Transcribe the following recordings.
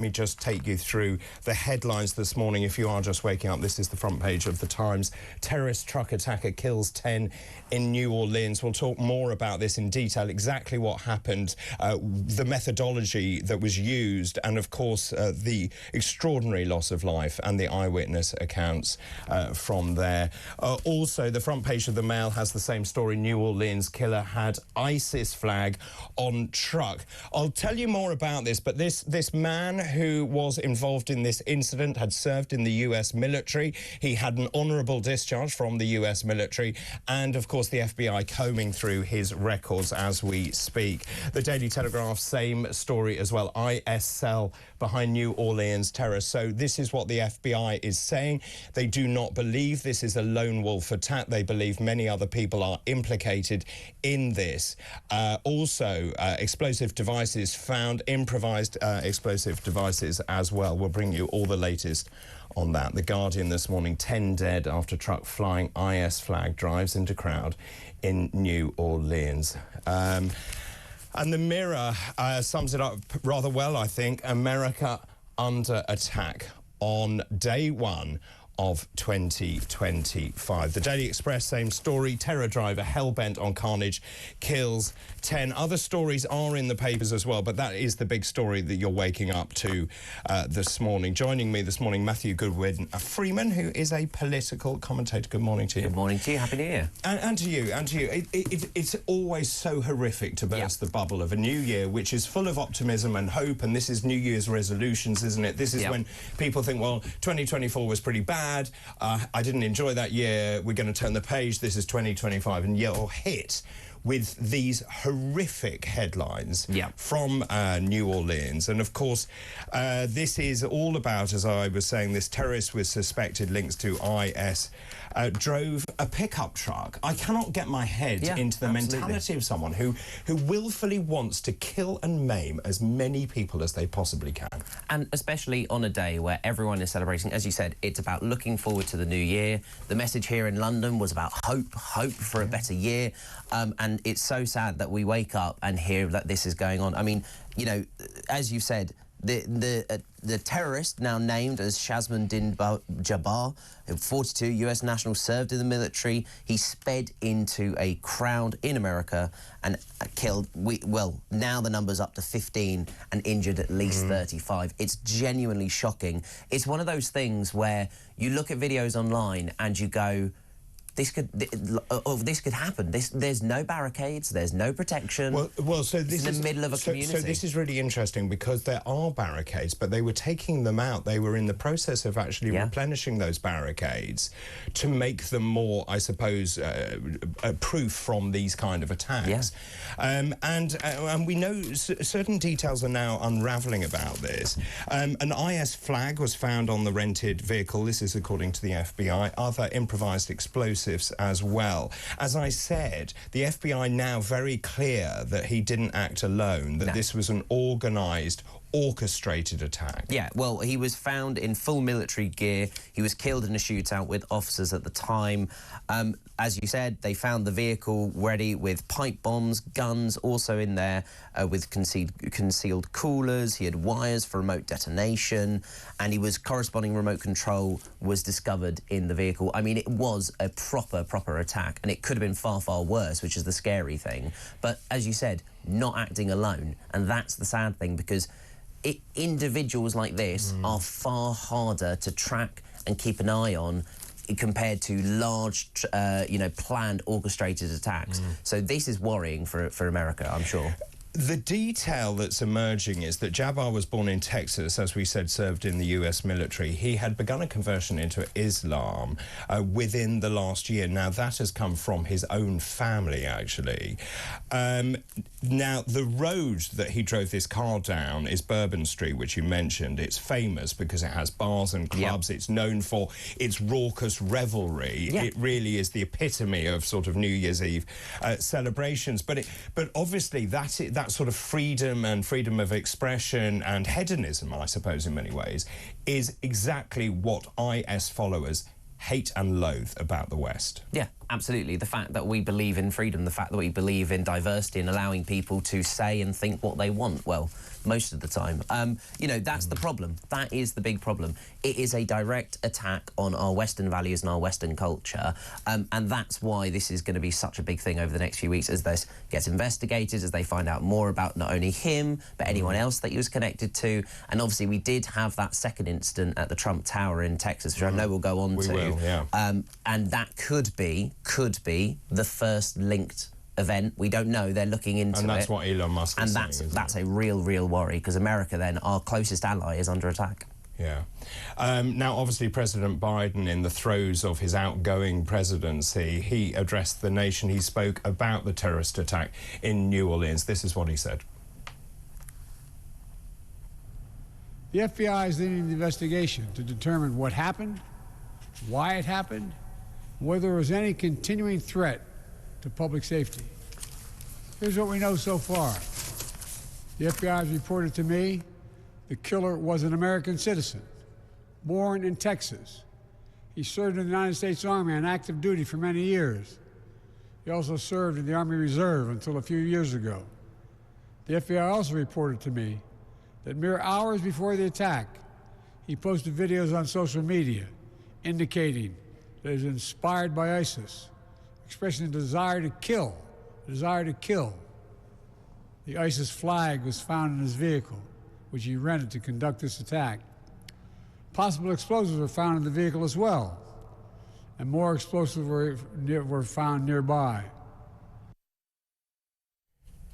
Let me just take you through the headlines this morning. If you are just waking up, this is the front page of the Times. Terrorist truck attacker kills 10 in New Orleans. We'll talk more about this in detail, exactly what happened, the methodology that was used, and of course the extraordinary loss of life and the eyewitness accounts from there. Also, the front page of the Mail has the same story. New Orleans killer had ISIS flag on truck. I'll tell you more about this, but this man who was involved in this incident had served in the US military. He had an honourable discharge from the US military, and of course the FBI combing through his records as we speak. The Daily Telegraph, same story as well. IS cell behind New Orleans terror. So this is what the FBI is saying. They do not believe this is a lone wolf attack. They believe many other people are implicated in this. Also, explosive devices found, improvised explosive devices as well. We'll bring you all the latest on that. The Guardian this morning, 10 dead after truck flying IS flag drives into crowd in New Orleans. And the Mirror sums it up rather well, I think. America under attack on day one of 2025. The Daily Express, same story. Terror driver hell-bent on carnage kills 10. Other stories are in the papers as well, but that is the big story that you're waking up to this morning. Joining me this morning, Matthew Goodwi, Freeman, who is a political commentator. Good morning to you. Good morning to you. Happy New Year. And to you, and to you. It's always so horrific to burst the bubble of a new year, which is full of optimism and hope, and this is New Year's resolutions, isn't it? This is when people think, well, 2024 was pretty bad. I didn't enjoy that year. We're going to turn the page. This is 2025, and you're hit with these horrific headlines from New Orleans. And of course, this is all about, as I was saying, this terrorist with suspected links to IS drove a pickup truck. I cannot get my head into the mentality of someone who willfully wants to kill and maim as many people as they possibly can. And especially on a day where everyone is celebrating. As you said, it's about looking forward to the new year. The message here in London was about hope for a better year. And it's so sad that we wake up and hear that this is going on. I mean, you know, as you said, the terrorist, now named as Shazman Din Jabbar, 42, US national, served in the military. He sped into a crowd in America and killed, well, now the number's up to 15 and injured at least 35. It's genuinely shocking. It's one of those things where you look at videos online and you go, this could happen. There's no barricades, there's no protection. Well, so this is in the middle of a community. So this is really interesting because there are barricades, but they were taking them out. They were in the process of actually replenishing those barricades to make them more, I suppose, proof from these kind of attacks. And we know certain details are now unravelling about this. An IS flag was found on the rented vehicle. This is according to the FBI. Other improvised explosives as well. As I said, the FBI now very clear that he didn't act alone, that this was an organised, orchestrated attack. Yeah, well, he was found in full military gear. He was killed in a shootout with officers at the time. As you said, they found the vehicle ready with pipe bombs, guns also in there with concealed coolers. He had wires for remote detonation, and corresponding remote control was discovered in the vehicle. I mean, it was a proper attack, and it could have been far worse, which is the scary thing. But as you said, not acting alone, and that's the sad thing, because individuals like this are far harder to track and keep an eye on compared to large, planned, orchestrated attacks. So this is worrying for America, I'm sure. The detail that's emerging is that Jabbar was born in Texas, as we said, served in the US military. He had begun a conversion into Islam within the last year. Now, that has come from his own family, actually. Now, the road that he drove this car down is Bourbon Street, which you mentioned. It's famous because it has bars and clubs. It's known for its raucous revelry. It really is the epitome of sort of New Year's Eve celebrations. But obviously, that sort of freedom of expression and hedonism, I suppose, in many ways, is exactly what IS followers hate and loathe about the West. Yeah, absolutely. The fact that we believe in freedom, the fact that we believe in diversity and allowing people to say and think what they want, well, most of the time. You know, that's the problem. That is the big problem. It is a direct attack on our Western values and our Western culture, and that's why this is going to be such a big thing over the next few weeks as this gets investigated, as they find out more about not only him, but anyone else that he was connected to. And obviously we did have that second incident at the Trump Tower in Texas, which I know we'll go on to. We will, yeah. And that could be the first linked event. We don't know. They're looking into it. And that's what Elon Musk is saying, and that's a real worry, because America, then, our closest ally, is under attack. Yeah. Now, obviously, President Biden, in the throes of his outgoing presidency, he addressed the nation. He spoke about the terrorist attack in New Orleans. This is what he said. The FBI is leading the investigation to determine what happened, why it happened, whether there was any continuing threat to public safety. Here's what we know so far. The FBI has reported to me the killer was an American citizen, born in Texas. He served in the United States Army on active duty for many years. He also served in the Army Reserve until a few years ago. The FBI also reported to me that mere hours before the attack, he posted videos on social media indicating that he was inspired by ISIS, expressing a desire to kill, The ISIS flag was found in his vehicle, which he rented to conduct this attack. Possible explosives were found in the vehicle as well, and more explosives were found nearby.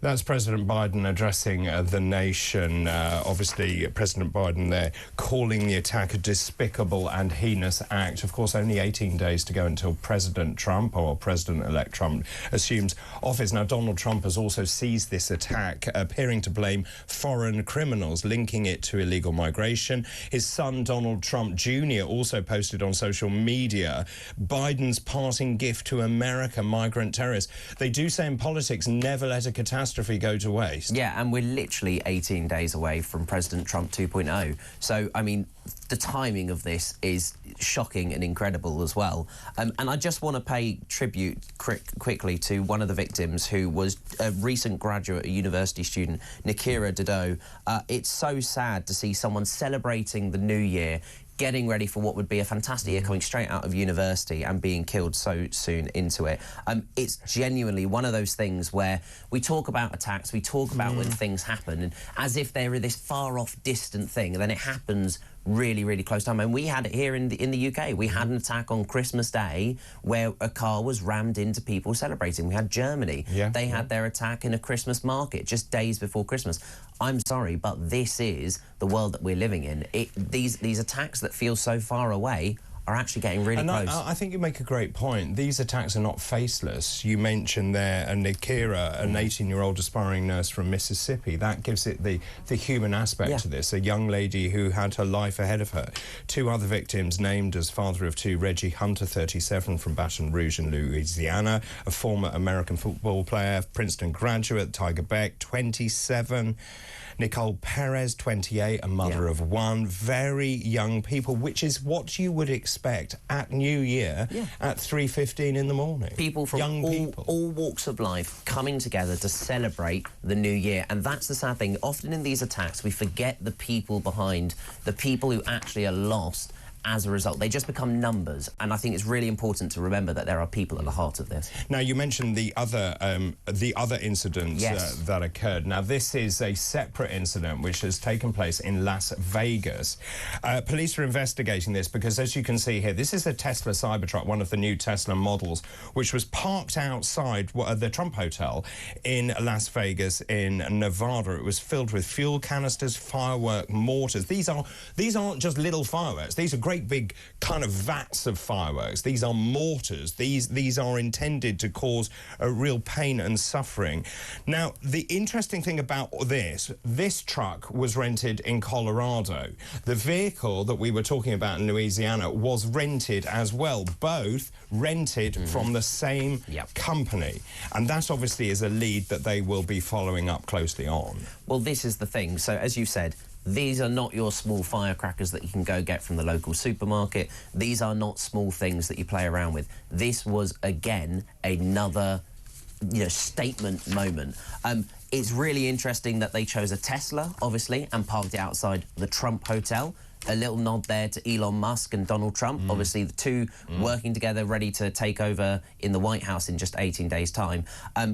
That's President Biden addressing the nation. Obviously, President Biden there calling the attack a despicable and heinous act. Of course, only 18 days to go until President Trump, or President-elect Trump, assumes office. Now, Donald Trump has also seized this attack, appearing to blame foreign criminals, linking it to illegal migration. His son, Donald Trump Jr., also posted on social media Biden's parting gift to America, migrant terrorists. They do say in politics, never let a catastrophe go to waste. Yeah, and we're literally 18 days away from President Trump 2.0. So, I mean, the timing of this is shocking and incredible as well. And I just want to pay tribute quickly to one of the victims, who was a recent graduate, a university student, Nikira Dodo. It's so sad to see someone celebrating the new year, getting ready for what would be a fantastic year, coming straight out of university and being killed so soon into it. It's genuinely one of those things where we talk about attacks, we talk about when things happen, and as if they're this far-off, distant thing, and then it happens really close time. And we had it here in the UK. We had an attack on Christmas Day where a car was rammed into people celebrating. We had Germany. They had their attack in a Christmas market just days before Christmas. I'm sorry, but this is the world that we're living in. These attacks that feel so far away are actually getting really close. I think you make a great point. These attacks are not faceless. You mentioned there Nikira, an 18-year-old aspiring nurse from Mississippi. That gives it the human aspect to this, a young lady who had her life ahead of her. Two other victims named as father of two, Reggie Hunter, 37, from Baton Rouge in Louisiana, a former American football player, Princeton graduate, Tiger Beck, 27, Nicole Perez, 28, a mother of one. Very young people, which is what you would expect at New Year at 3:15 in the morning. People from all walks of life coming together to celebrate the new year. And that's the sad thing. Often in these attacks, we forget the people behind, the people who actually are lost as a result. They just become numbers, and I think it's really important to remember that there are people at the heart of this. Now, you mentioned the other incidents that occurred. Now, this is a separate incident which has taken place in Las Vegas. Police are investigating this because, as you can see here, this is a Tesla Cybertruck, one of the new Tesla models, which was parked outside the Trump Hotel in Las Vegas in Nevada. It was filled with fuel canisters, firework, mortars. These aren't just little fireworks. These are great big kind of vats of fireworks. These are mortars. These are intended to cause a real pain and suffering. Now, the interesting thing about this truck was rented in Colorado. The vehicle that we were talking about in Louisiana was rented as well, both rented from the same company. And that obviously is a lead that they will be following up closely on. Well, this is the thing. So, as you said, These are not your small firecrackers that you can go get from the local supermarket. These are not small things that you play around with. This was, again, another, statement moment. It's really interesting that they chose a Tesla, obviously, and parked it outside the Trump Hotel. A little nod there to Elon Musk and Donald Trump. Obviously, the two working together, ready to take over in the White House in just 18 days' time.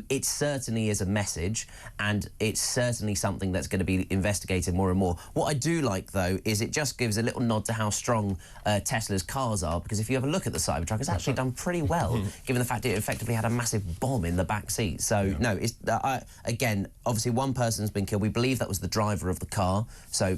It certainly is a message, and it's certainly something that's going to be investigated more and more. What I do like, though, is it just gives a little nod to how strong Tesla's cars are, because if you have a look at the Cybertruck, it's actually done pretty well, given the fact it effectively had a massive bomb in the back seat. So, no, it's again, obviously, one person's been killed. We believe that was the driver of the car, so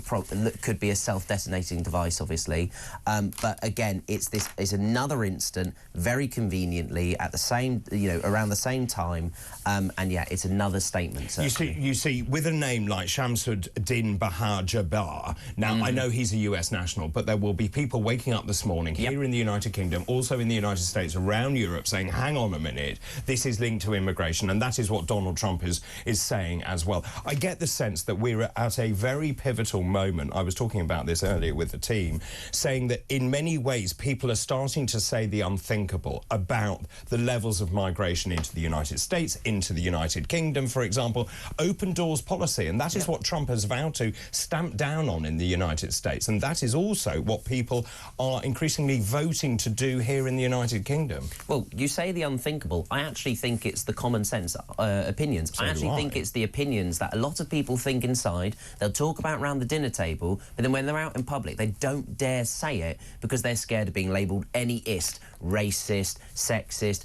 could be a self-detonating device, obviously, but again, it's another instant, very conveniently at the same, around the same time, and yeah, it's another statement. Certainly. You see, with a name like Shamsuddin Bahar Jabbar, now I know he's a US national, but there will be people waking up this morning here in the United Kingdom, also in the United States, around Europe, saying, hang on a minute, this is linked to immigration, and that is what Donald Trump is saying as well. I get the sense that we're at a very pivotal moment. I was talking about this earlier with the team, saying that in many ways people are starting to say the unthinkable about the levels of migration into the United States, into the United Kingdom, for example, open doors policy, and that is what Trump has vowed to stamp down on in the United States, and that is also what people are increasingly voting to do here in the United Kingdom. Well, you say the unthinkable. I actually think it's the common sense opinions. I actually think it's the opinions that a lot of people think inside. They'll talk about around the dinner table, but then when they're out in public, they don't dare say it because they're scared of being labelled any-ist, racist, sexist,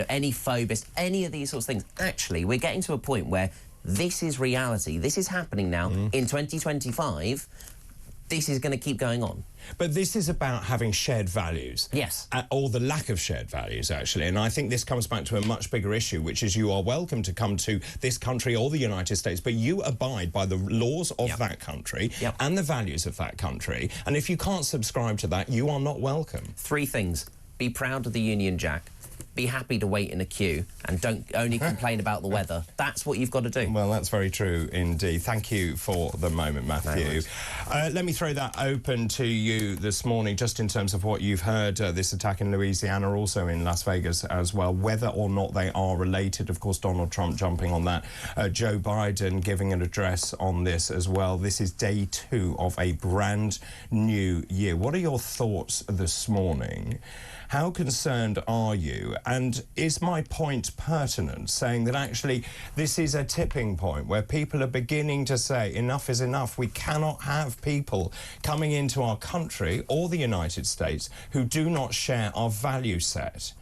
any phobist, any of these sorts of things. Actually, we're getting to a point where this is reality. This is happening now. In 2025, this is going to keep going on. But this is about having shared values. Yes. Or the lack of shared values, actually. And I think this comes back to a much bigger issue, which is you are welcome to come to this country or the United States, but you abide by the laws of that country and the values of that country. And if you can't subscribe to that, you are not welcome. 3 things. Be proud of the Union Jack. Be happy to wait in a queue and don't only complain about the weather. That's what you've got to do. Well, that's very true indeed. Thank you for the moment, Matthew. Let me throw that open to you this morning, just in terms of what you've heard. This attack in Louisiana, also in Las Vegas as well, whether or not they are related. Of course, Donald Trump jumping on that. Joe Biden giving an address on this as well. This is day 2 of a brand new year. What are your thoughts this morning? How concerned are you? And is my point pertinent, saying that actually this is a tipping point where people are beginning to say enough is enough? We cannot have people coming into our country or the United States who do not share our value set.